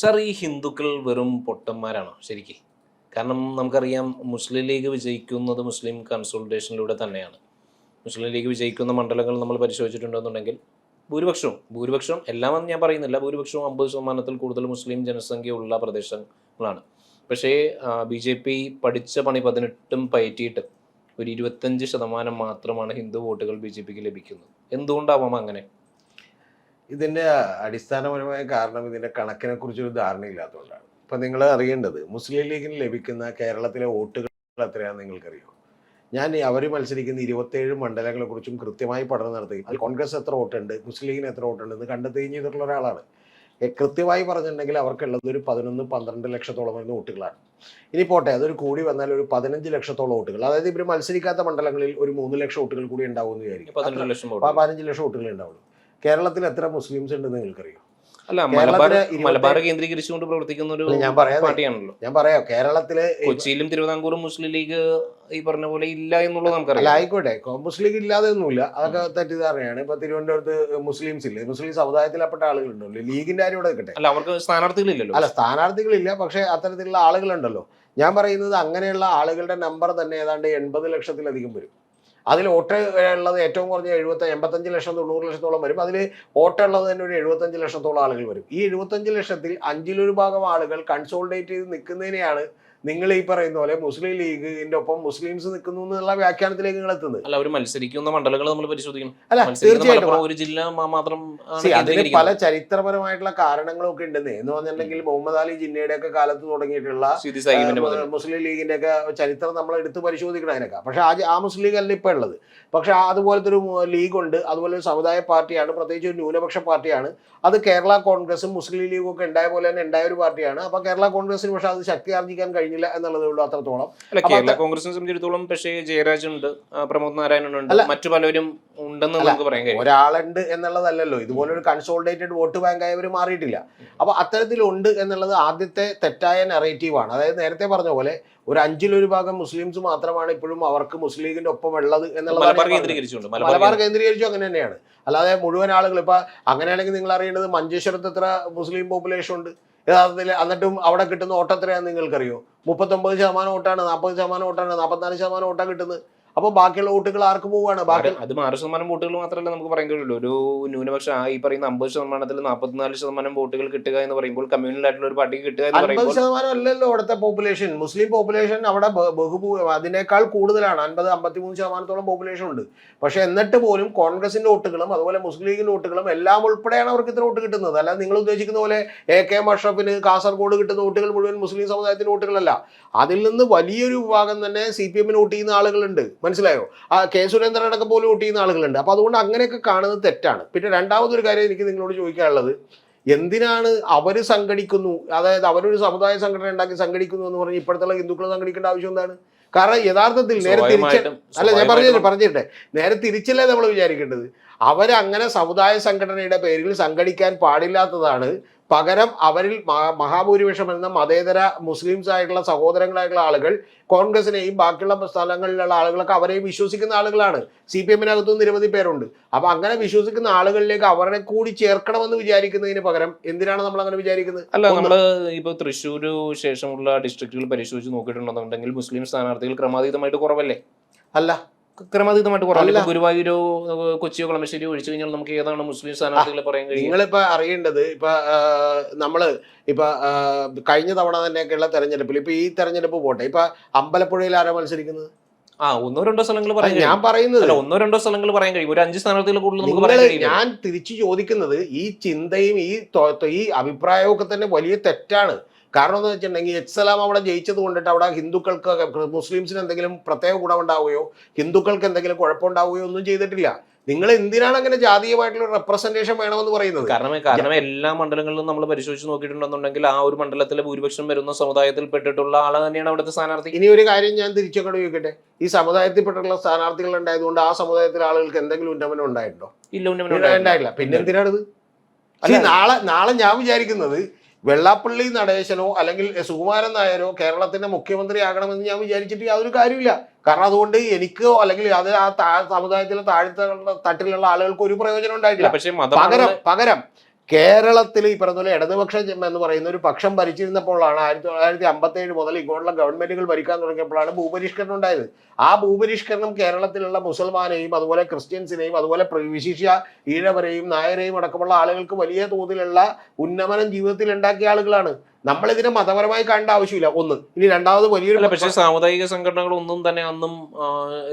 Sir, ഈ ഹിന്ദുക്കൾ വെറും പൊട്ടന്മാരാണോ ശരിക്കും? കാരണം നമുക്കറിയാം, മുസ്ലിം ലീഗ് വിജയിക്കുന്നത് മുസ്ലിം കൺസോളിഡേഷനിലൂടെ തന്നെയാണ്. മുസ്ലിം ലീഗ് വിജയിക്കുന്ന മണ്ഡലങ്ങൾ നമ്മൾ പരിശോധിച്ചിട്ടുണ്ടെന്നുണ്ടെങ്കിൽ ഭൂരിപക്ഷം എല്ലാമെന്ന് ഞാൻ പറയുന്നില്ല, ഭൂരിപക്ഷവും 50% കൂടുതൽ മുസ്ലിം ജനസംഖ്യ ഉള്ള പ്രദേശങ്ങളാണ്. പക്ഷേ BJP പഠിച്ച പണി 18 പയറ്റിയിട്ട് ഒരു 25% മാത്രമാണ് ഹിന്ദു വോട്ടുകൾ BJPക്ക് ലഭിക്കുന്നത്. എന്തുകൊണ്ടാവാം അങ്ങനെ? ഇതിൻ്റെ അടിസ്ഥാനപരമായ കാരണം ഇതിൻ്റെ കണക്കിനെ കുറിച്ചൊരു ധാരണയില്ലാത്തതുകൊണ്ടാണ്. ഇപ്പം നിങ്ങൾ അറിയേണ്ടത്, മുസ്ലിം ലീഗിന് ലഭിക്കുന്ന കേരളത്തിലെ വോട്ടുകൾ എത്രയാണെന്ന് നിങ്ങൾക്കറിയോ? അവർ മത്സരിക്കുന്ന 27 മണ്ഡലങ്ങളെ കുറിച്ചും കൃത്യമായി പഠനം നടത്തുകയും അതിൽ കോൺഗ്രസ് എത്ര വോട്ടുണ്ട്, മുസ്ലിം ലീഗിന് എത്ര വോട്ടുണ്ടെന്ന് കണ്ടെത്തുകയും ചെയ്തിട്ടുള്ള ഒരാളാണ്. കൃത്യമായി പറഞ്ഞിട്ടുണ്ടെങ്കിൽ അവർക്കുള്ളത് ഒരു 11-12 ലക്ഷത്തോളം വരുന്ന വോട്ടുകളാണ്. ഇനി പോട്ടെ, അതൊരു കൂടി വന്നാൽ ഒരു 15 ലക്ഷത്തോളം വോട്ടുകൾ, അതായത് ഇവർ മത്സരിക്കാത്ത മണ്ഡലങ്ങളിൽ ഒരു 3 ലക്ഷം വോട്ടുകൾ കൂടി ഉണ്ടാവുമെന്ന് വിചാരിക്കും. 15 ലക്ഷം വോട്ടുകൾ ഉണ്ടാവുള്ളൂ. കേരളത്തിൽ എത്ര മുസ്ലിംസ് ഉണ്ടെന്ന് നിങ്ങൾക്കറിയോ? അല്ല, മലബാർ കേന്ദ്രീകരിച്ചുകൊണ്ട് പ്രവർത്തിക്കുന്ന ഒരു പാർട്ടിയാണല്ലോ. ഞാൻ പറയാം, കേരളത്തിലെ കൊച്ചിയിലും തിരുവിതാംകൂറും മുസ്ലിം ലീഗ് ഈ പറഞ്ഞ പോലെ ഇല്ല എന്നുള്ളത് നമുക്കറിയാം. ആയിക്കോട്ടെ, മുസ്ലിം ലീഗ് ഇല്ലാതെ ഒന്നുമില്ല, അതൊക്കെ തെറ്റിദ്ധാരണയാണ്. ഇപ്പൊ തിരുവനന്തപുരത്ത് മുസ്ലിംസ് ഇല്ലേ, മുസ്ലിം സമുദായത്തിൽപ്പെട്ട ആളുകളുണ്ടല്ലോ. ലീഗിന്റെ ആരും ഇവിടെ കിട്ടെ, അല്ല, അവർക്ക് സ്ഥാനാർത്ഥികളില്ലല്ലോ. അല്ല, സ്ഥാനാർത്ഥികളില്ല, പക്ഷെ അത്തരത്തിലുള്ള ആളുകളുണ്ടല്ലോ. ഞാൻ പറയുന്നത്, അങ്ങനെയുള്ള ആളുകളുടെ നമ്പർ തന്നെ ഏതാണ്ട് 80 ലക്ഷത്തിലധികം വരും. അതിൽ വോട്ട് ഉള്ളത് ഏറ്റവും കുറഞ്ഞ 85 ലക്ഷം 90 ലക്ഷത്തോളം വരും. അതിൽ വോട്ടുള്ളത് തന്നെ ഒരു 75 ലക്ഷത്തോളം ആളുകൾ വരും. ഈ 75 ലക്ഷത്തിൽ 1/5 ഭാഗം ആളുകൾ കൺസോളിഡേറ്റ് ചെയ്ത് നിൽക്കുന്നതിനെയാണ് നിങ്ങൾ ഈ പറയുന്ന പോലെ മുസ്ലിം ലീഗിന്റെ ഒപ്പം മുസ്ലിംസ് നിൽക്കുന്നു എന്നുള്ള വ്യാഖ്യാനത്തിലേക്ക് നിങ്ങൾ എത്തുന്നത്. അല്ല, അവർ മത്സരിക്കുന്ന മണ്ഡലങ്ങൾ നമ്മൾ പരിശോധിക്കണം. അല്ല, തീർച്ചയായിട്ടും ഒരു ജില്ല മാത്രം. അതിന് പല ചരിത്രപരമായിട്ടുള്ള കാരണങ്ങളൊക്കെ ഉണ്ടെന്ന്. എന്ന് പറഞ്ഞിട്ടുണ്ടെങ്കിൽ മുഹമ്മദ് അലി ജിന്നയുടെ ഒക്കെ കാലത്ത് തുടങ്ങിയിട്ടുള്ള മുസ്ലിം ലീഗിന്റെ ഒക്കെ ചരിത്രം നമ്മൾ എടുത്ത് പരിശോധിക്കണം അതിനൊക്കെ. പക്ഷെ ആ മുസ്ലിം ലീഗ് അല്ല ഇപ്പൊ ഉള്ളത്. പക്ഷെ അതുപോലത്തെ ഒരു ലീഗ് ഉണ്ട്, അതുപോലെ ഒരു സമുദായ പാർട്ടിയാണ്, പ്രത്യേകിച്ച് ഒരു ന്യൂനപക്ഷ പാർട്ടിയാണ്. അത് കേരള കോൺഗ്രസും മുസ്ലിം ലീഗും ഒക്കെ ഉണ്ടായ പോലെ തന്നെ ഉണ്ടായ ഒരു പാർട്ടിയാണ്. അപ്പൊ കേരള കോൺഗ്രസിന് പക്ഷെ അത് ശക്തി ആർജിക്കാൻ കഴിഞ്ഞില്ല എന്നുള്ളതേ ഉള്ളൂ, അത്രത്തോളം. കേരള കോൺഗ്രസിനെ സംബന്ധിച്ചിടത്തോളം പക്ഷേ ജയരാജ് ഉണ്ട്, പ്രമോദ് നാരായണൻ ഉണ്ട്, മറ്റു പലരും ഉണ്ടെന്ന് നമുക്ക് പറയാൻ കഴിയും. ഒരാളുണ്ട് എന്നുള്ളതല്ലല്ലോ, ഇതുപോലെ ഒരു കൺസോളിഡേറ്റഡ് വോട്ട് ബാങ്ക് ആയവർ മാറിയിട്ടില്ല. അപ്പൊ അത്തരത്തിലുണ്ട് എന്നുള്ളത് ആദ്യത്തെ തെറ്റായ നെറേറ്റീവാണ്. അതായത് നേരത്തെ പറഞ്ഞ പോലെ ഒരു 1/5 ഭാഗം മുസ്ലിംസ് മാത്രമാണ് ഇപ്പോഴും അവർക്ക് മുസ്ലിം ലീഗിന്റെ ഒപ്പം ഉള്ളത് എന്നുള്ളത്. മലബാർ കേന്ദ്രീകരിച്ചു അങ്ങനെ തന്നെയാണ്. അല്ലാതെ മുഴുവൻ ആളുകൾ ഇപ്പൊ അങ്ങനെയാണെങ്കിൽ നിങ്ങൾ അറിയേണ്ടത് മഞ്ചേശ്വരത്ത് എത്ര മുസ്ലിം പോപ്പുലേഷൻ ഉണ്ട് യഥാർത്ഥത്തിൽ. എന്നിട്ടും അവിടെ കിട്ടുന്ന വോട്ട് എത്രയാണെന്ന് നിങ്ങൾക്കറിയോ? 39% വോട്ടാണ്, 40% വോട്ടാണ്, 44% വോട്ടാണ് കിട്ടുന്നത്. അപ്പൊ ബാക്കിയുള്ള വോട്ടുകൾ ആർക്ക് പോവുകയാണ്? അത് 6% വോട്ടുകൾ മാത്രമല്ല നമുക്ക് പറയാൻ കഴിയുള്ളൂ. ഒരു ന്യൂനപക്ഷ ഈ പറയുന്ന 50%-ൽ 44% വോട്ടുകൾ കിട്ടുക എന്ന് പറയുമ്പോൾ കമ്മ്യൂണൽ ആയിട്ടുള്ള ഒരു പാർട്ടിക്ക് കിട്ടുക എന്ന് പറയുമ്പോൾ 50% അല്ലല്ലോ അവിടുത്തെ പോപ്പുലേഷൻ. മുസ്ലിം പോപ്പുലേഷൻ അവിടെ അതിനേക്കാൾ കൂടുതലാണ്. 53%-53% പോപ്പുലേഷൻ ഉണ്ട്. പക്ഷെ എന്നിട്ട് പോലും കോൺഗ്രസിന്റെ വോട്ടുകളും അതുപോലെ മുസ്ലിം ലീഗിന്റെ വോട്ടുകളും എല്ലാം ഉൾപ്പെടെയാണ് അവർക്ക് ഇത്ര വോട്ട് കിട്ടുന്നത്. അല്ലാതെ നിങ്ങൾ ഉദ്ദേശിക്കുന്ന പോലെ AK അഷ്റഫിന് കാസർഗോഡ് കിട്ടുന്ന വോട്ടുകൾ മുഴുവൻ മുസ്ലിം സമുദായത്തിന്റെ വോട്ടുകളല്ല. അതിൽ നിന്ന് വലിയൊരു വിഭാഗം തന്നെ CPM-ന് വോട്ട് ചെയ്യുന്ന ആളുകളുണ്ട്. മനസ്സിലായോ? K. സുരേന്ദ്രനടക്കം പോലും വോട്ട് ചെയ്യുന്ന ആളുകളുണ്ട്. അപ്പൊ അതുകൊണ്ട് അങ്ങനെയൊക്കെ കാണുന്നത് തെറ്റാണ്. പിന്നെ രണ്ടാമതൊരു കാര്യം എനിക്ക് നിങ്ങളോട് ചോദിക്കാനുള്ളത്, എന്തിനാണ് അവർ സംഘടിക്കുന്നു, അതായത് അവരൊരു സമുദായ സംഘടന ഉണ്ടാക്കി സംഘടിക്കുന്നു എന്ന് പറഞ്ഞ് ഇപ്പോഴത്തെ ഹിന്ദുക്കൾ സംഘടിക്കേണ്ട ആവശ്യം എന്താണ്? കാരണം യഥാർത്ഥത്തിൽ നേരെ ഞാൻ പറഞ്ഞിട്ടെ നേരെ തിരിച്ചല്ലേ നമ്മൾ വിചാരിക്കേണ്ടത്. അവരങ്ങനെ സമുദായ സംഘടനയുടെ പേരിൽ സംഘടിക്കാൻ പാടില്ലാത്തതാണ്. പകരം അവരിൽ മഹാഭൂരിപക്ഷം എന്ന മതേതര മുസ്ലിംസ് ആയിട്ടുള്ള സഹോദരങ്ങളായിട്ടുള്ള ആളുകൾ കോൺഗ്രസിനെയും ബാക്കിയുള്ള സ്ഥലങ്ങളിലുള്ള ആളുകളൊക്കെ അവരെയും വിശ്വസിക്കുന്ന ആളുകളാണ്. CPM-നകത്തും നിരവധി പേരുണ്ട്. അപ്പൊ അങ്ങനെ വിശ്വസിക്കുന്ന ആളുകളിലേക്ക് അവരെ കൂടി ചേർക്കണമെന്ന് വിചാരിക്കുന്നതിന് പകരം എന്തിനാണ് നമ്മൾ അങ്ങനെ വിചാരിക്കുന്നത്? അല്ല, നമ്മള് ഇപ്പൊ തൃശ്ശൂർ ശേഷമുള്ള ഡിസ്ട്രിക്റ്റുകൾ പരിശോധിച്ച് നോക്കിയിട്ടുണ്ടെന്നുണ്ടെങ്കിൽ മുസ്ലിം സ്ഥാനാർത്ഥികൾ ക്രമാതീതമായിട്ട് കുറവല്ലേ? അല്ല, ക്രമാതീതമായിട്ട് കുറവല്ല. ഗുരുവായൂരോ കൊച്ചിയോ കളമശ്ശേരിയോ ഒഴിച്ചു കഴിഞ്ഞാൽ നമുക്ക് ഏതാണ് മുസ്ലിം സ്ഥാനാർത്ഥികളെ പറയാൻ കഴിയും? നിങ്ങളിപ്പോ അറിയേണ്ടത്, നമ്മള് കഴിഞ്ഞ തവണ തന്നെയൊക്കെയുള്ള തെരഞ്ഞെടുപ്പിൽ ഇപ്പൊ ഈ തെരഞ്ഞെടുപ്പ് പോട്ടെ, അമ്പലപ്പുഴയിൽ ആരാ മത്സരിക്കുന്നത്? 1-2 സ്ഥലങ്ങൾ പറയാൻ ഞാൻ പറയുന്നത് 1-2 സ്ഥലങ്ങൾ പറയാൻ കഴിയും. ഒരു 5 സ്ഥാനാർത്ഥികൾ കൂടുതൽ നമുക്ക് പറയാൻ കഴിയും. ഞാൻ തിരിച്ചു ചോദിക്കുന്നത്, ഈ ചിന്തയും ഈ അഭിപ്രായവും ഒക്കെ തന്നെ വലിയ തെറ്റാണ്. കാരണം എന്ന് വെച്ചിട്ടുണ്ടെങ്കിൽ എക്സലാം അവിടെ ജയിച്ചത് കൊണ്ടിട്ട് അവിടെ ഹിന്ദുക്കൾക്ക് മുസ്ലിംസിന് എന്തെങ്കിലും പ്രത്യേക ഗുണമുണ്ടാവുകയോ ഹിന്ദുക്കൾക്ക് എന്തെങ്കിലും കുഴപ്പമുണ്ടാവുകയോ ഒന്നും ചെയ്തിട്ടില്ല. നിങ്ങൾ എന്തിനാണ് അങ്ങനെ ജാതീയമായിട്ടുള്ള റെപ്രസെന്റേഷൻ വേണമെന്ന് പറയുന്നത്? കാരണം എല്ലാ മണ്ഡലങ്ങളിലും നമ്മൾ പരിശോധിച്ച് നോക്കിയിട്ടുണ്ടെന്നുണ്ടെങ്കിൽ ആ ഒരു മണ്ഡലത്തിലെ ഭൂരിപക്ഷം വരുന്ന സമുദായത്തിൽ പെട്ടിട്ടുള്ള ആള് തന്നെയാണ് അവിടുത്തെ സ്ഥാനാർത്ഥി. ഇനി ഒരു കാര്യം ഞാൻ തിരിച്ചൊക്കെ ചോദിക്കട്ടെ, ഈ സമുദായത്തിൽപ്പെട്ടുള്ള സ്ഥാനാർത്ഥികൾ ഉണ്ടായതുകൊണ്ട് ആ സമുദായത്തിലെ ആളുകൾക്ക് എന്തെങ്കിലും ഉന്നമനം ഉണ്ടായിട്ടുണ്ടോ? ഇല്ല, ഉന്നമനം ഉണ്ടായില്ല. പിന്നെ എന്തിനാണിത്? നാളെ ഞാൻ വിചാരിക്കുന്നത് വെള്ളാപ്പള്ളി നടേശനോ അല്ലെങ്കിൽ സുകുമാരൻ നായരോ കേരളത്തിന്റെ മുഖ്യമന്ത്രിയാകണമെന്ന് ഞാൻ വിചാരിച്ചിട്ട് യാതൊരു കാര്യമില്ല. കാരണം അതുകൊണ്ട് എനിക്കോ അല്ലെങ്കിൽ അത് ആ സമുദായത്തിലെ താഴത്തെ തട്ടിലുള്ള ആളുകൾക്ക് ഒരു പ്രയോജനം ഉണ്ടായിട്ടില്ല. പകരം കേരളത്തിൽ ഈ പറഞ്ഞ പോലെ ഇടതുപക്ഷം എന്ന് പറയുന്ന ഒരു പക്ഷം ഭരിച്ചിരുന്നപ്പോഴാണ് 1957 മുതൽ ഇങ്ങോട്ടുള്ള ഗവൺമെന്റുകൾ ഭരിക്കാൻ തുടങ്ങിയപ്പോഴാണ് ഭൂപരിഷ്കരണം ഉണ്ടായത്. ആ ഭൂപരിഷ്കരണം കേരളത്തിലുള്ള മുസൽമാനെയും അതുപോലെ ക്രിസ്ത്യൻസിനെയും അതുപോലെ വിശിഷ്യ ഈഴവരെയും നായരെയും അടക്കമുള്ള ആളുകൾക്ക് വലിയ തോതിലുള്ള ഉന്നമനം ജീവിതത്തിൽ ഉണ്ടാക്കിയ ആളുകളാണ്. നമ്മളിതിനെ മതപരമായി കാണേണ്ട ആവശ്യമില്ല. ഒന്ന്. ഇനി രണ്ടാമത് വലിയൊരു പക്ഷേ സാമുദായിക സംഘടനകളൊന്നും തന്നെ അന്നും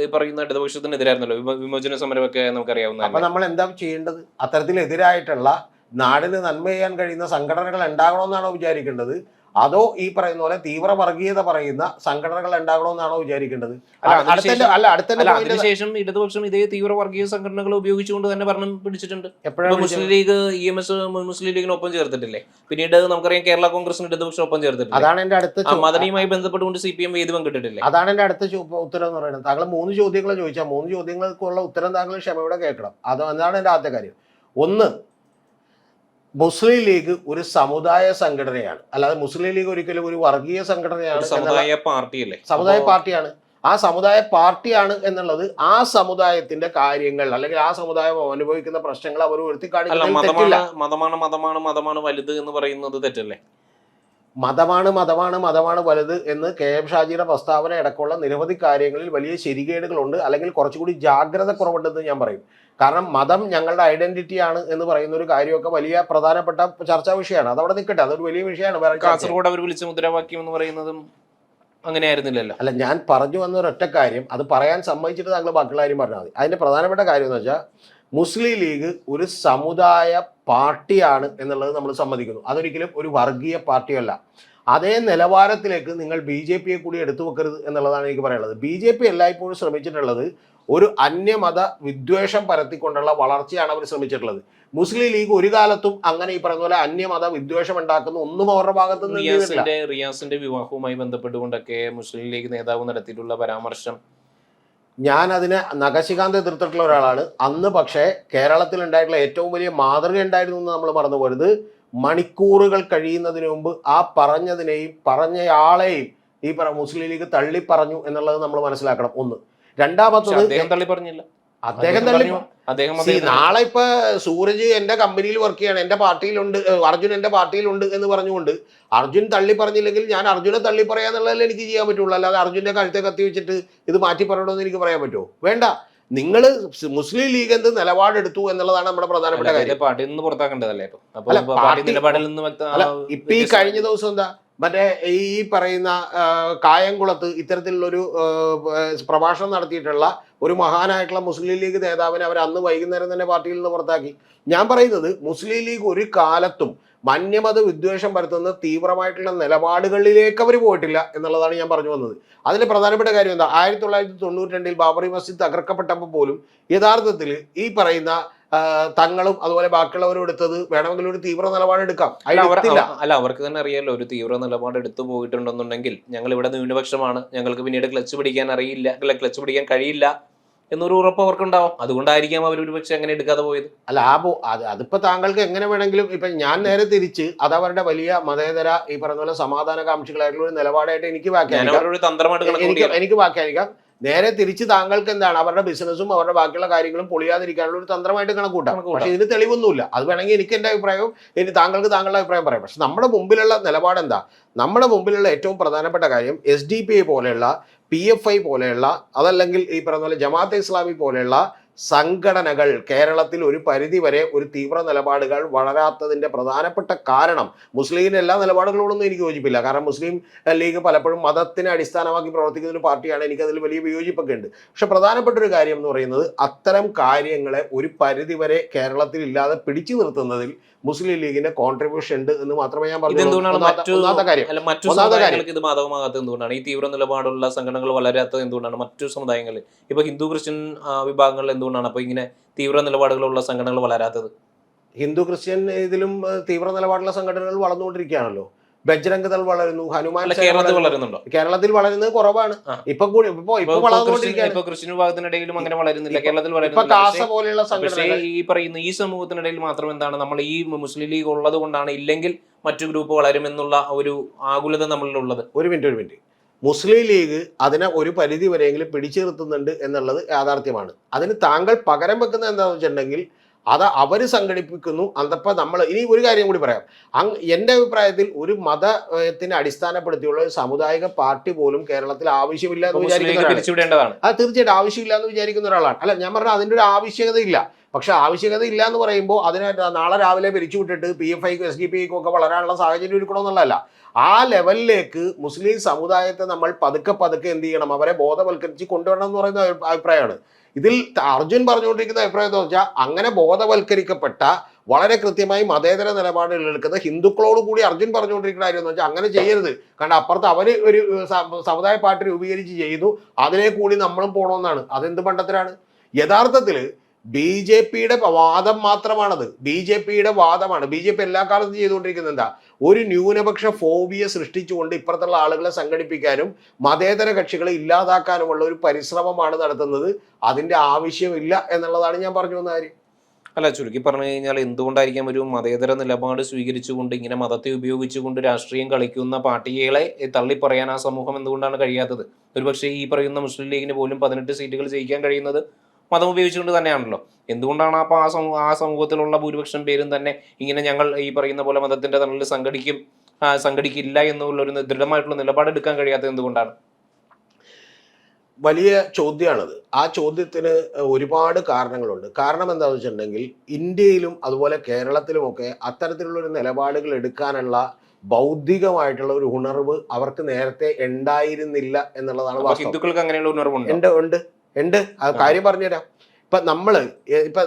ഈ പറയുന്ന ഇടതുപക്ഷത്തിനെതിരായിരുന്നല്ലോ. വിമോചന സമരമൊക്കെ നമുക്കറിയാവുന്ന. അപ്പൊ നമ്മൾ എന്താ ചെയ്യേണ്ടത്? അത്തരത്തിലെതിരായിട്ടുള്ള നാടിന് നന്മ ചെയ്യാൻ കഴിയുന്ന സംഘടനകൾ ഉണ്ടാകണമെന്നാണോ വിചാരിക്കേണ്ടത്? അതോ ഈ പറയുന്ന പോലെ തീവ്ര വർഗീയത പറയുന്ന സംഘടനകൾ ഉണ്ടാകണമെന്നാണോ വിചാരിക്കേണ്ടത്? അതിനുശേഷം ഇടതുപക്ഷം ഇതേ തീവ്ര വർഗീയ സംഘടനകൾ ഉപയോഗിച്ചുകൊണ്ട് തന്നെ ഭരണം പിടിച്ചിട്ടുണ്ട്. മുസ്ലിം ലീഗ് EMS മുസ്ലിം ലീഗിനൊപ്പം ചേർത്തിട്ടില്ലേ? പിന്നീട് നമുക്കറിയാം കേരള കോൺഗ്രസിന് ഇടതുപക്ഷം ഒപ്പം ചേർത്തിട്ടില്ല. അതാണ് എന്റെ അടുത്ത മദനിയുമായി ബന്ധപ്പെട്ടുകൊണ്ട് CPM വേദി പങ്കിട്ടിട്ടില്ലേ? അതാണ് എന്റെ അടുത്ത ഉത്തരം എന്ന് പറയുന്നത്. താങ്കൾ 3 ചോദ്യങ്ങൾ ചോദിച്ചാൽ 3 ചോദ്യങ്ങൾക്കുള്ള ഉത്തരം താങ്കൾ ക്ഷമയോടെ കേൾക്കണം. അതാണ് എന്റെ ആദ്യത്തെ കാര്യം. ഒന്ന്, മുസ്ലിം ലീഗ് ഒരു സമുദായ സംഘടനയാണ്, അല്ലാതെ മുസ്ലിം ലീഗ് ഒരിക്കലും ഒരു വർഗീയ സംഘടനയാണ്. സമുദായ പാർട്ടിയല്ലേ? സമുദായ പാർട്ടിയാണ്. ആ സമുദായ പാർട്ടിയാണ് എന്നുള്ളത് ആ സമുദായത്തിന്റെ കാര്യങ്ങൾ അല്ലെങ്കിൽ ആ സമുദായം അനുഭവിക്കുന്ന പ്രശ്നങ്ങൾ അവർ ഉയർത്തിക്കാണിക്കില്ല. മതമാണ് വലുത് എന്ന് പറയുന്നത് തെറ്റല്ലേ? മതമാണ് വലുത് എന്ന് KM ഷാജിയുടെ പ്രസ്താവന അടക്കമുള്ള നിരവധി കാര്യങ്ങളിൽ വലിയ ശരികേടുകളുണ്ട്, അല്ലെങ്കിൽ കുറച്ചുകൂടി ജാഗ്രത കുറവുണ്ടെന്ന് ഞാൻ പറയും. കാരണം മതം ഞങ്ങളുടെ ഐഡന്റിറ്റിയാണ് എന്ന് പറയുന്ന ഒരു കാര്യമൊക്കെ വലിയ പ്രധാനപ്പെട്ട ചർച്ചാ വിഷയമാണ്. അതവിടെ നിൽക്കട്ടെ, അതൊരു വലിയ വിഷയമാണ്. കാസർഗോഡ് അവർ വിളിച്ച മുദ്രാവാക്യം എന്ന് പറയുന്നതും അങ്ങനെ ആയിരുന്നില്ലല്ലോ. അല്ല, ഞാൻ പറഞ്ഞു വന്ന ഒരൊറ്റ കാര്യം, അത് പറയാൻ സമ്മതിച്ചിട്ട് താങ്കൾ ബാക്കിയുള്ള കാര്യം പറഞ്ഞാൽ മതി. അതിന്റെ പ്രധാനപ്പെട്ട കാര്യം എന്ന് വെച്ചാൽ മുസ്ലിം ലീഗ് ഒരു സമുദായ പാർട്ടിയാണ് എന്നുള്ളത് നമ്മൾ സമ്മതിക്കുന്നു. അതൊരിക്കലും ഒരു വർഗീയ പാർട്ടിയല്ല. അതേ നിലവാരത്തിലേക്ക് നിങ്ങൾ BJPയെ കൂടി എടുത്തു വെക്കരുത് എന്നുള്ളതാണ് എനിക്ക് പറയാനുള്ളത്. BJP എല്ലായ്പ്പോഴും ശ്രമിച്ചിട്ടുള്ളത് ഒരു അന്യമത വിദ്വേഷം പരത്തിക്കൊണ്ടുള്ള വളർച്ചയാണ് അവർ ശ്രമിച്ചിട്ടുള്ളത്. മുസ്ലിം ലീഗ് ഒരു കാലത്തും അങ്ങനെ ഈ പറയുന്ന പോലെ അന്യമത വിദ്വേഷം ഉണ്ടാക്കുന്ന ഒന്നും അവരുടെ ഭാഗത്ത് നിന്ന്. റിയാസിന്റെ വിവാഹവുമായി ബന്ധപ്പെട്ടുകൊണ്ടൊക്കെ മുസ്ലിം ലീഗ് നേതാവ് നടത്തിയിട്ടുള്ള പരാമർശം, ഞാൻ അതിനെ നഖശികാന്ത് എതിർത്തിട്ടുള്ള ഒരാളാണ് അന്ന്. പക്ഷേ കേരളത്തിൽ ഉണ്ടായിട്ടുള്ള ഏറ്റവും വലിയ മാതൃക ഉണ്ടായിരുന്നു എന്ന് നമ്മൾ മറന്നുപോരുത്. മണിക്കൂറുകൾ കഴിയുന്നതിന് മുമ്പ് ആ പറഞ്ഞതിനെയും പറഞ്ഞയാളെയും ഈ മുസ്ലിം ലീഗ് തള്ളി പറഞ്ഞു എന്നുള്ളത് നമ്മൾ മനസ്സിലാക്കണം. ഒന്ന്. രണ്ടാമത്തത് തള്ളി പറഞ്ഞില്ല. അദ്ദേഹം നാളെ ഇപ്പൊ സൂരജ് എന്റെ കമ്പനിയിൽ വർക്ക് ചെയ്യാണ്, എന്റെ പാർട്ടിയിലുണ്ട്, അർജുൻ എന്റെ പാർട്ടിയിലുണ്ട് എന്ന് പറഞ്ഞുകൊണ്ട് അർജുൻ തള്ളി പറഞ്ഞില്ലെങ്കിൽ ഞാൻ അർജുനെ തള്ളി പറയാന്നുള്ളതല്ലേ എനിക്ക് ചെയ്യാൻ പറ്റുള്ളൂ. അല്ലാതെ അർജുന്റെ കഴുത്തെ കത്തി വെച്ചിട്ട് ഇത് മാറ്റി പറയണമെന്ന് എനിക്ക് പറയാൻ പറ്റുമോ? വേണ്ട. നിങ്ങൾ മുസ്ലിം ലീഗ് എന്ത് നിലപാടെടുത്തു എന്നുള്ളതാണ് നമ്മുടെ പ്രധാനപ്പെട്ട കാര്യം. ഇപ്പൊ ഈ കഴിഞ്ഞ ദിവസം എന്താ മറ്റേ ഈ പറയുന്ന കായംകുളത്ത് ഇത്തരത്തിലുള്ളൊരു പ്രഭാഷണം നടത്തിയിട്ടുള്ള ഒരു മഹാനായിട്ടുള്ള മുസ്ലിം ലീഗ് നേതാവിനെ അവർ അന്ന് വൈകുന്നേരം തന്നെ പാർട്ടിയിൽ നിന്ന് പുറത്താക്കി. ഞാൻ പറയുന്നത് മുസ്ലിം ലീഗ് ഒരു കാലത്തും മന്യമത വിദ്വേഷം പരത്തുന്ന തീവ്രമായിട്ടുള്ള നിലപാടുകളിലേക്ക് അവർ പോയിട്ടില്ല എന്നുള്ളതാണ് ഞാൻ പറഞ്ഞു വന്നത്. അതിന്റെ പ്രധാനപ്പെട്ട കാര്യം എന്താ, 1992 ബാബറി മസ്ജിദ് തകർക്കപ്പെട്ടപ്പോൾ പോലും യഥാർത്ഥത്തിൽ ഈ പറയുന്ന തങ്ങളും അതുപോലെ ബാക്കിയുള്ളവരും എടുത്തത് വേണമെങ്കിൽ ഒരു തീവ്ര നിലപാട് എടുക്കാം. അല്ല, അവർക്ക് തന്നെ അറിയാലോ ഒരു തീവ്ര നിലപാട് എടുത്തു പോയിട്ടുണ്ടെന്നുണ്ടെങ്കിൽ ഞങ്ങൾ ഇവിടെ ന്യൂനപക്ഷമാണ്, ഞങ്ങൾക്ക് പിന്നീട് ക്ലച്ച് പിടിക്കാൻ കഴിയില്ല എന്നൊരു ഉറപ്പ് അവർക്കുണ്ടാവും. അതുകൊണ്ടായിരിക്കാം അവർ ഒരു പക്ഷെ അങ്ങനെ എടുക്കാതെ പോയത്. അല്ല, അതിപ്പോ താങ്കൾക്ക് എങ്ങനെ വേണമെങ്കിലും ഇപ്പൊ ഞാൻ നേരെ തിരിച്ച് അത് അവരുടെ വലിയ മതേതര ഈ പറഞ്ഞ പോലെ സമാധാനകാംക്ഷികളായിട്ടുള്ള ഒരു നിലപാടായിട്ട് എനിക്ക് വ്യാഖ്യാനിക്കാം. നേരെ തിരിച്ച് താങ്കൾക്ക് എന്താണ് അവരുടെ ബിസിനസ്സും അവരുടെ ബാക്കിയുള്ള കാര്യങ്ങളും പൊളിയാതിരിക്കാനുള്ള ഒരു തന്ത്രമായിട്ട് കണക്കൂട്ടാം. പക്ഷെ ഇതിന് തെളിവൊന്നുമില്ല. അത് വേണമെങ്കിൽ എനിക്ക് എൻ്റെ അഭിപ്രായവും താങ്കൾക്ക് താങ്കളുടെ അഭിപ്രായം പറയാം. പക്ഷെ നമ്മുടെ മുമ്പിലുള്ള നിലപാട് എന്താ? നമ്മുടെ മുമ്പിലുള്ള ഏറ്റവും പ്രധാനപ്പെട്ട കാര്യം SDPI പോലെയുള്ള PFI പോലെയുള്ള അതല്ലെങ്കിൽ ഈ പറഞ്ഞ പോലെ ജമാഅത്തെ ഇസ്ലാമി പോലെയുള്ള സംഘടനകൾ കേരളത്തിൽ ഒരു പരിധി വരെ ഒരു തീവ്ര നിലപാടുകൾ വളരാത്തതിന്റെ പ്രധാനപ്പെട്ട കാരണം മുസ്ലിം എല്ലാ നിലപാടുകളോടൊന്നും എനിക്ക് യോജിപ്പില്ല. കാരണം മുസ്ലിം ലീഗ് പലപ്പോഴും മതത്തിനെ അടിസ്ഥാനമാക്കി പ്രവർത്തിക്കുന്ന ഒരു പാർട്ടിയാണ്. എനിക്കതിൽ വലിയ വിയോജിപ്പൊക്കെ ഉണ്ട്. പക്ഷെ പ്രധാനപ്പെട്ട ഒരു കാര്യം എന്ന് പറയുന്നത് അത്തരം കാര്യങ്ങളെ ഒരു പരിധി വരെ കേരളത്തിൽ ഇല്ലാതെ പിടിച്ചു നിർത്തുന്നതിൽ മുസ്ലിം ലീഗിന്റെ കോൺട്രിബ്യൂഷൻ ഉണ്ട് എന്ന് മാത്രമേ ഞാൻ പറഞ്ഞു. ഇത് ബാധകമാകാത്തത് എന്തുകൊണ്ടാണ്? ഈ തീവ്ര നിലപാടുള്ള സംഘടനകൾ വളരാത്തത് എന്തുകൊണ്ടാണ്? മറ്റു സമുദായങ്ങളിൽ ഇപ്പൊ ഹിന്ദു ക്രിസ്ത്യൻ വിഭാഗങ്ങളിൽ എന്തുകൊണ്ടാണ് അപ്പൊ ഇങ്ങനെ തീവ്ര നിലപാടുകളുള്ള സംഘടനകൾ വളരാത്തത്? ഹിന്ദു ക്രിസ്ത്യൻ ഇതിലും തീവ്ര നിലപാടുള്ള സംഘടനകൾ വളർന്നുകൊണ്ടിരിക്കുകയാണല്ലോ. ബജ്രംഗ് ദൾ വളരുന്നു, ഹനുമാൻ കേരളത്തിൽ വളരുന്നുണ്ടോ? കേരളത്തിൽ വളരുന്നത് കുറവാണ്. ഇപ്പൊ ക്രിസ്ത്യൻ വിഭാഗത്തിനിടയിലും അങ്ങനെ വളരുന്നില്ല. കേരളത്തിൽ പോലെയുള്ള പക്ഷേ ഈ പറയുന്ന ഈ സമൂഹത്തിനിടയിൽ മാത്രം എന്താണ് നമ്മൾ ഈ മുസ്ലിം ലീഗ് ഉള്ളത് കൊണ്ടാണ്, ഇല്ലെങ്കിൽ മറ്റു ഗ്രൂപ്പ് വളരുമെന്നുള്ള ഒരു ആകുലത നമ്മളിലുള്ളത്. ഒരു മിനിറ്റ്. മുസ്ലിം ലീഗ് അതിനെ ഒരു പരിധി വരെയെങ്കിലും പിടിച്ചു നിർത്തുന്നുണ്ട് എന്നുള്ളത് യാഥാർത്ഥ്യമാണ്. അതിന് താങ്കൾ പകരം വെക്കുന്നത് എന്താണെന്ന് വെച്ചിട്ടുണ്ടെങ്കിൽ അത് അവർ സംഘടിപ്പിക്കുന്നു. അതപ്പോൾ നമ്മൾ ഇനി ഒരു കാര്യം കൂടി പറയാം. എൻ്റെ അഭിപ്രായത്തിൽ ഒരു മതത്തിനെ അടിസ്ഥാനപ്പെടുത്തിയുള്ള ഒരു സാമുദായിക പാർട്ടി പോലും കേരളത്തിൽ ആവശ്യമില്ല എന്ന് വിചാരിക്കുന്ന അത് തീർച്ചയായിട്ടും ആവശ്യമില്ല എന്ന് വിചാരിക്കുന്ന ഒരാളാണ്. അല്ല, ഞാൻ പറഞ്ഞാൽ അതിൻ്റെ ഒരു ആവശ്യകതയില്ല. പക്ഷെ ആവശ്യകത ഇല്ല എന്ന് പറയുമ്പോൾ അതിനെ നാളെ രാവിലെ പിരിച്ചുവിട്ടിട്ട് PFIക്കും SDPIക്കും ഒക്കെ വളരാനുള്ള സാഹചര്യം ഒരുക്കണമെന്നുള്ളതല്ല. ആ ലെവലിലേക്ക് മുസ്ലിം സമുദായത്തെ നമ്മൾ പതുക്കെ പതുക്കെ എന്ത് ചെയ്യണം, അവരെ ബോധവൽക്കരിച്ച് കൊണ്ടുവരണം എന്ന് പറയുന്ന അഭിപ്രായമാണ്. ഇതിൽ അർജുൻ പറഞ്ഞുകൊണ്ടിരിക്കുന്ന അഭിപ്രായം എന്ന് വെച്ചാൽ അങ്ങനെ ബോധവൽക്കരിക്കപ്പെട്ട വളരെ കൃത്യമായി മതേതര നിലപാടുകൾ എടുക്കുന്ന ഹിന്ദുക്കളോട് കൂടി അർജുൻ പറഞ്ഞുകൊണ്ടിരിക്കുന്ന കാര്യം എന്ന് വെച്ചാൽ അങ്ങനെ ചെയ്യരുത്. കാരണം അപ്പുറത്ത് അവർ ഒരു സമുദായ പാർട്ടി രൂപീകരിച്ച് ചെയ്യുന്നു, അതിലേക്ക് കൂടി നമ്മളും പോകണമെന്നാണ്. അതെന്ത് പണ്ടത്തിലാണ്? യഥാർത്ഥത്തിൽ BJPയുടെ വാദം മാത്രമാണത്. BJPയുടെ വാദമാണ്. BJP എല്ലാ കാലത്തും ചെയ്തുകൊണ്ടിരിക്കുന്നത് എന്താ, ഒരു ന്യൂനപക്ഷ ഫോബിയ സൃഷ്ടിച്ചുകൊണ്ട് ഇപ്പുറത്തുള്ള ആളുകളെ സംഘടിപ്പിക്കാനും മതേതര കക്ഷികളെ ഇല്ലാതാക്കാനുമുള്ള ഒരു പരിശ്രമമാണ് നടത്തുന്നത്. അതിൻ്റെ ആവശ്യമില്ല എന്നുള്ളതാണ് ഞാൻ പറഞ്ഞു വന്ന കാര്യം. അല്ല, ചുരുക്കി പറഞ്ഞു കഴിഞ്ഞാൽ എന്തുകൊണ്ടായിരിക്കാം ഒരു മതേതര നിലപാട് സ്വീകരിച്ചുകൊണ്ട് ഇങ്ങനെ മതത്തെ ഉപയോഗിച്ചുകൊണ്ട് രാഷ്ട്രീയം കളിക്കുന്ന പാർട്ടികളെ തള്ളിപ്പറയാൻ ആ സമൂഹം എന്തുകൊണ്ടാണ് കഴിയാത്തത്? ഒരുപക്ഷെ ഈ പറയുന്ന മുസ്ലിം ലീഗിന് പോലും 18 സീറ്റുകൾ ജയിക്കാൻ കഴിയുന്നത് മതം ഉപയോഗിച്ചുകൊണ്ട് തന്നെയാണല്ലോ. എന്തുകൊണ്ടാണ് അപ്പോൾ ആ സമൂഹത്തിലുള്ള ഭൂരിപക്ഷം പേരും തന്നെ ഇങ്ങനെ ഞങ്ങൾ ഈ പറയുന്ന പോലെ മതത്തിന്റെ തണലിൽ സംഘടിക്കില്ല എന്നുള്ളൊരു ദൃഢമായിട്ടുള്ള നിലപാടെടുക്കാൻ കഴിയാത്തത് എന്തുകൊണ്ടാണ്? വലിയ ചോദ്യമാണത്. ആ ചോദ്യത്തിന് ഒരുപാട് കാരണങ്ങളുണ്ട്. കാരണം എന്താണെന്ന് വെച്ചിട്ടുണ്ടെങ്കിൽ ഇന്ത്യയിലും അതുപോലെ കേരളത്തിലുമൊക്കെ അത്തരത്തിലുള്ളൊരു നിലപാടുകൾ എടുക്കാനുള്ള ബൗദ്ധികമായിട്ടുള്ള ഒരു ഉണർവ് അവർക്ക് നേരത്തെ ഉണ്ടായിരുന്നില്ല എന്നുള്ളതാണ് വാസ്തവം. ഹിന്ദുക്കൾക്ക് അങ്ങനെയുള്ള ഉണർവുണ്ട്? ഉണ്ട്. അത് കാര്യം പറഞ്ഞുതരാം. നമ്മൾ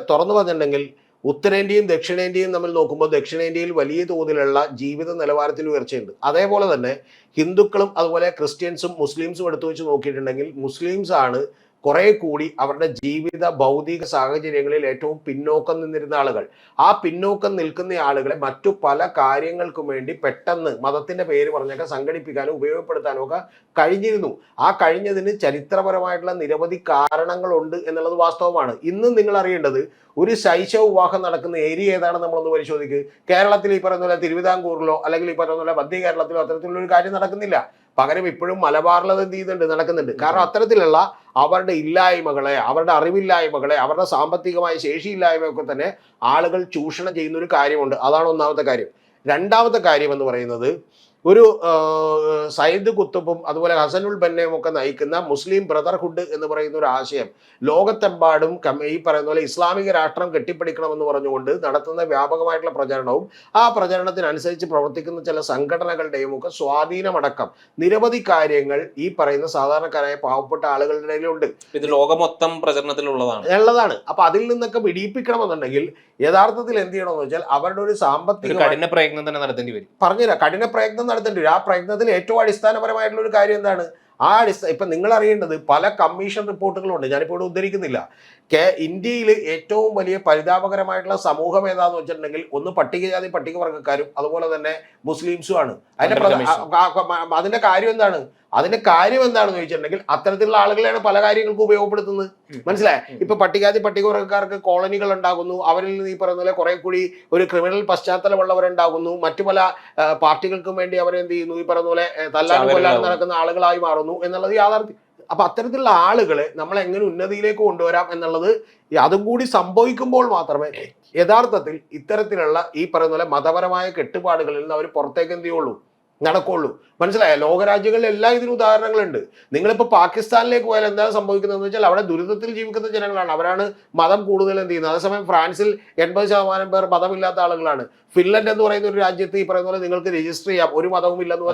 തുറന്നു പറഞ്ഞിട്ടുണ്ടെങ്കിൽ ഉത്തരേന്ത്യയും ദക്ഷിണേന്ത്യയും തമ്മിൽ നോക്കുമ്പോൾ ദക്ഷിണേന്ത്യയിൽ വലിയ തോതിലുള്ള ജീവിത നിലവാരത്തിൽ ഉയർച്ചയുണ്ട്. അതേപോലെ തന്നെ ഹിന്ദുക്കളും അതുപോലെ ക്രിസ്ത്യൻസും മുസ്ലിംസും എടുത്തു വെച്ച് നോക്കിയിട്ടുണ്ടെങ്കിൽ മുസ്ലിംസ് ആണ് കുറെ കൂടി അവരുടെ ജീവിത ഭൗതിക സാഹചര്യങ്ങളിൽ ഏറ്റവും പിന്നോക്കം നിന്നിരുന്ന ആളുകൾ. ആ പിന്നോക്കം നിൽക്കുന്ന ആളുകളെ മറ്റു പല കാര്യങ്ങൾക്കും വേണ്ടി പെട്ടെന്ന് മതത്തിന്റെ പേര് പറഞ്ഞൊക്കെ സംഘടിപ്പിക്കാനും ഉപയോഗപ്പെടുത്താനും ഒക്കെ കഴിഞ്ഞിരുന്നു. ആ കഴിഞ്ഞതിന് ചരിത്രപരമായിട്ടുള്ള നിരവധി കാരണങ്ങളുണ്ട് എന്നുള്ളത് വാസ്തവമാണ്. ഇന്നും നിങ്ങൾ അറിയേണ്ടത് ഒരു ശൈശവ വിവാഹം നടക്കുന്ന ഏരിയ ഏതാണെന്ന് നമ്മളൊന്ന് പരിശോധിക്കുക. കേരളത്തിൽ ഈ പറയുന്ന പോലെ തിരുവിതാംകൂറിലോ അല്ലെങ്കിൽ ഈ പറയുന്ന പോലെ മധ്യ കേരളത്തിലോ അത്തരത്തിലുള്ളൊരു കാര്യം നടക്കുന്നില്ല. പകരം ഇപ്പോഴും മലബാറിൽ അത് എന്ത് ചെയ്യുന്നുണ്ട്, നടക്കുന്നുണ്ട്. കാരണം അത്തരത്തിലുള്ള അവരുടെ ഇല്ലായ്മകളെ, അവരുടെ അറിവില്ലായ്മകളെ, അവരുടെ സാമ്പത്തികമായ ശേഷിയില്ലായ്മയൊക്കെ തന്നെ ആളുകൾ ചൂഷണം ചെയ്യുന്ന ഒരു കാര്യമുണ്ട്. അതാണ് ഒന്നാമത്തെ കാര്യം. രണ്ടാമത്തെ കാര്യം എന്ന് പറയുന്നത് ഒരു സയ്യിദ് കുത്തുബും അതുപോലെ ഹസനുൽ ബന്നയും ഒക്കെ നയിക്കുന്ന മുസ്ലിം ബ്രദർഹുഡ് എന്ന് പറയുന്ന ഒരു ആശയം ലോകത്തെമ്പാടും ഈ പറയുന്ന പോലെ ഇസ്ലാമിക രാഷ്ട്രം കെട്ടിപ്പിടിക്കണമെന്ന് പറഞ്ഞുകൊണ്ട് നടത്തുന്ന വ്യാപകമായിട്ടുള്ള പ്രചരണവും ആ പ്രചരണത്തിനനുസരിച്ച് പ്രവർത്തിക്കുന്ന ചില സംഘടനകളുടെയും ഒക്കെ സ്വാധീനമടക്കം നിരവധി കാര്യങ്ങൾ ഈ പറയുന്ന സാധാരണക്കാരായ പാവപ്പെട്ട ആളുകളുടെ ഇടയിലുണ്ട്. ഇത് ലോകമൊത്തം പ്രചരണത്തിലുള്ളതാണ്. അപ്പൊ അതിൽ നിന്നൊക്കെ വിടിയിപ്പിക്കണമെന്നുണ്ടെങ്കിൽ യഥാർത്ഥത്തിൽ എന്ത് ചെയ്യണമെന്ന് വെച്ചാൽ അവരുടെ ഒരു സാമ്പത്തിക കഠിന പ്രയത്നം തന്നെ നടത്തേണ്ടി വരും. പറഞ്ഞുതരാം, കഠിന പ്രയത്നം നടത്തേണ്ടി വരും. ആ പ്രയത്നത്തിൽ ഏറ്റവും അടിസ്ഥാനപരമായിട്ടുള്ള ഒരു കാര്യം എന്താണ്, ഇപ്പം നിങ്ങൾ അറിയേണ്ടത് പല കമ്മീഷൻ റിപ്പോർട്ടുകളുണ്ട്. ഞാനിപ്പോൾ ഇവിടെ ഉദ്ധരിക്കുന്നില്ല. ഇന്ത്യയിൽ ഏറ്റവും വലിയ പരിതാപകരമായിട്ടുള്ള സമൂഹം ഏതാന്ന് വെച്ചിട്ടുണ്ടെങ്കിൽ ഒന്ന് പട്ടികജാതി പട്ടികവർഗ്ഗക്കാരും അതുപോലെ തന്നെ മുസ്ലിംസും ആണ്. അതിന്റെ കാര്യം എന്താണ്? അതിന്റെ കാര്യം എന്താണെന്ന് ചോദിച്ചിട്ടുണ്ടെങ്കിൽ അത്തരത്തിലുള്ള ആളുകളെയാണ് പല കാര്യങ്ങൾക്കും ഉപയോഗപ്പെടുത്തുന്നത്. മനസ്സിലായി? ഇപ്പൊ പട്ടികജാതി പട്ടികവർഗ്ഗക്കാർക്ക് കോളനികൾ ഉണ്ടാകുന്നു, അവരിൽ നിന്ന് ഈ പറയുന്ന പോലെ കുറെ കൂടി ഒരു ക്രിമിനൽ പശ്ചാത്തലമുള്ളവരുണ്ടാകുന്നു, മറ്റു പല പാർട്ടികൾക്കും വേണ്ടി അവരെന്ത് ചെയ്യുന്നു, ഈ പറയുന്ന പോലെ തല്ലാനും കൊല്ലാനും നടക്കുന്ന ആളുകളായി മാറുന്നു എന്നുള്ളത് യാഥാർത്ഥ്യം. അപ്പൊ അത്തരത്തിലുള്ള ആളുകളെ നമ്മൾ എങ്ങനെ ഉന്നതിയിലേക്ക് കൊണ്ടുവരാം എന്നുള്ളത് അതും കൂടി സംഭവിക്കുമ്പോൾ മാത്രമേ യഥാർത്ഥത്തിൽ ഇത്തരത്തിലുള്ള ഈ പറയുന്ന പോലെ മതപരമായ കെട്ടുപാടുകളിൽ നിന്ന് അവർ പുറത്തേക്ക് എന്ത് ചെയ്യുള്ളൂ, നടക്കുള്ളൂ. മനസ്സിലായ? ലോകരാജ്യങ്ങളിൽ എല്ലാം ഇതിന് ഉദാഹരണങ്ങളുണ്ട്. നിങ്ങളിപ്പോൾ പാകിസ്ഥാനിലേക്ക് പോയാൽ എന്താണ് സംഭവിക്കുന്നതെന്ന് വെച്ചാൽ അവിടെ ദുരിതത്തിൽ ജീവിക്കുന്ന ജനങ്ങളാണ്, അവരാണ് മതം കൂടുതൽ എന്ത് ചെയ്യുന്നത്. അതേസമയം ഫ്രാൻസിൽ 80% പേർ മതമില്ലാത്ത ആളുകളാണ്. ഫിൻലൻഡ് എന്ന് പറയുന്ന ഒരു രാജ്യത്ത് ഈ പറയുന്ന പോലെ നിങ്ങൾക്ക് രജിസ്റ്റർ ചെയ്യാം, ഒരു മതവും ഇല്ലെന്ന്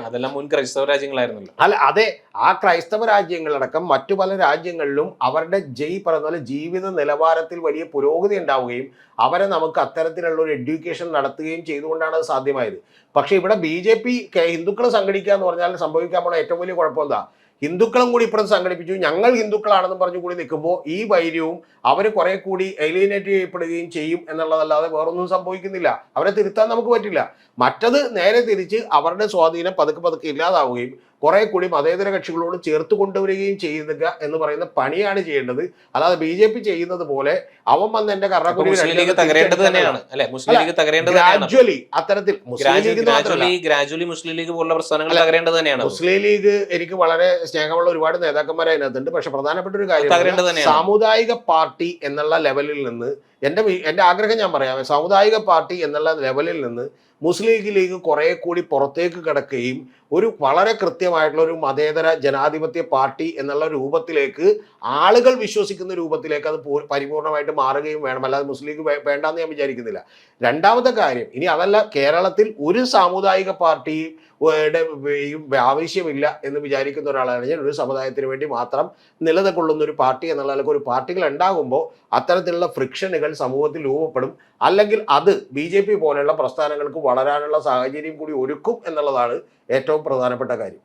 അതെല്ലാം മുൻ ക്രൈസ്തവ രാജ്യങ്ങളായിരുന്നല്ലോ. അല്ല, അതെ, ആ ക്രൈസ്തവ രാജ്യങ്ങളടക്കം മറ്റു പല രാജ്യങ്ങളിലും അവരുടെ പറയുന്ന പോലെ ജീവിത നിലവാരത്തിൽ വലിയ പുരോഗതി ഉണ്ടാവുകയും അവരെ നമുക്ക് അത്തരത്തിലുള്ള ഒരു എഡ്യൂക്കേഷൻ നടത്തുകയും ചെയ്തുകൊണ്ടാണ് അത് സാധ്യമായത്. പക്ഷെ ഇവിടെ BJP ഹിന്ദുക്കളെ സംഘടിക്കുക എന്ന് പറഞ്ഞാൽ സംഭവിക്കാൻ പോണ ഏറ്റവും വലിയ കുഴപ്പം എന്താ, ഹിന്ദുക്കളും കൂടി ഇപ്പുറത്ത് സംഘടിപ്പിച്ചു, ഞങ്ങൾ ഹിന്ദുക്കളാണെന്നും പറഞ്ഞു കൂടി നിൽക്കുമ്പോൾ ഈ വൈര്യവും അവർ കുറെ കൂടി എലിനേറ്റ് ചെയ്യപ്പെടുകയും ചെയ്യും എന്നുള്ളതല്ലാതെ വേറൊന്നും സംഭവിക്കുന്നില്ല. അവരെ തിരുത്താൻ നമുക്ക് പറ്റില്ല. മറ്റത് നേരെ തിരിച്ച് അവരുടെ സ്വാധീനം പതുക്കെ പതുക്കെ ഇല്ലാതാവുകയും കുറെ കൂടി മതേതര കക്ഷികളോട് ചേർത്ത് കൊണ്ടുവരികയും ചെയ്യുക എന്ന് പറയുന്ന പണിയാണ് ചെയ്യേണ്ടത്. അല്ലാതെ BJP ചെയ്യുന്നത് പോലെ അവൻ വന്ന് എന്റെ കറക്കുരി ഗ്രാജുവലി അത്തരത്തിൽ മുസ്ലിം ലീഗ് എനിക്ക് വളരെ സ്നേഹമുള്ള ഒരുപാട് നേതാക്കന്മാർ അതിനകത്തുണ്ട്. പക്ഷെ പ്രധാനപ്പെട്ട ഒരു കാര്യം സാമുദായിക പാർട്ടി എന്നുള്ള ലെവലിൽ നിന്ന് എൻ്റെ ആഗ്രഹം ഞാൻ പറയാം, സാമുദായിക പാർട്ടി എന്നുള്ള ലെവലിൽ നിന്ന് മുസ്ലിം ലീഗ് കുറേ കൂടി പുറത്തേക്ക് കിടക്കുകയും ഒരു വളരെ കൃത്യമായിട്ടുള്ള ഒരു മതേതര ജനാധിപത്യ പാർട്ടി എന്നുള്ള രൂപത്തിലേക്ക് ആളുകൾ വിശ്വസിക്കുന്ന രൂപത്തിലേക്ക് അത് പരിപൂർണമായിട്ട് മാറുകയും വേണം. അല്ലാതെ മുസ്ലിം ലീഗ് വേണ്ടാന്ന് ഞാൻ വിചാരിക്കുന്നില്ല. രണ്ടാമത്തെ കാര്യം, ഇനി അതല്ല, കേരളത്തിൽ ഒരു സാമുദായിക പാർട്ടി ആവശ്യമില്ല എന്ന് വിചാരിക്കുന്ന ഒരാളാണ് ഞാൻ. ഒരു സമുദായത്തിന് വേണ്ടി മാത്രം നിലനിൽക്കൊള്ളുന്ന ഒരു പാർട്ടി എന്നുള്ള ഒരു പാർട്ടികൾ ഉണ്ടാകുമ്പോൾ അത്തരത്തിലുള്ള ഫ്രിക്ഷനുകൾ സമൂഹത്തിൽ രൂപപ്പെടും. അല്ലെങ്കിൽ അത് BJP പോലെയുള്ള പ്രസ്ഥാനങ്ങൾക്ക് വളരാനുള്ള സാഹചര്യം കൂടി ഒരുക്കും എന്നുള്ളതാണ് ഏറ്റവും പ്രധാനപ്പെട്ട കാര്യം.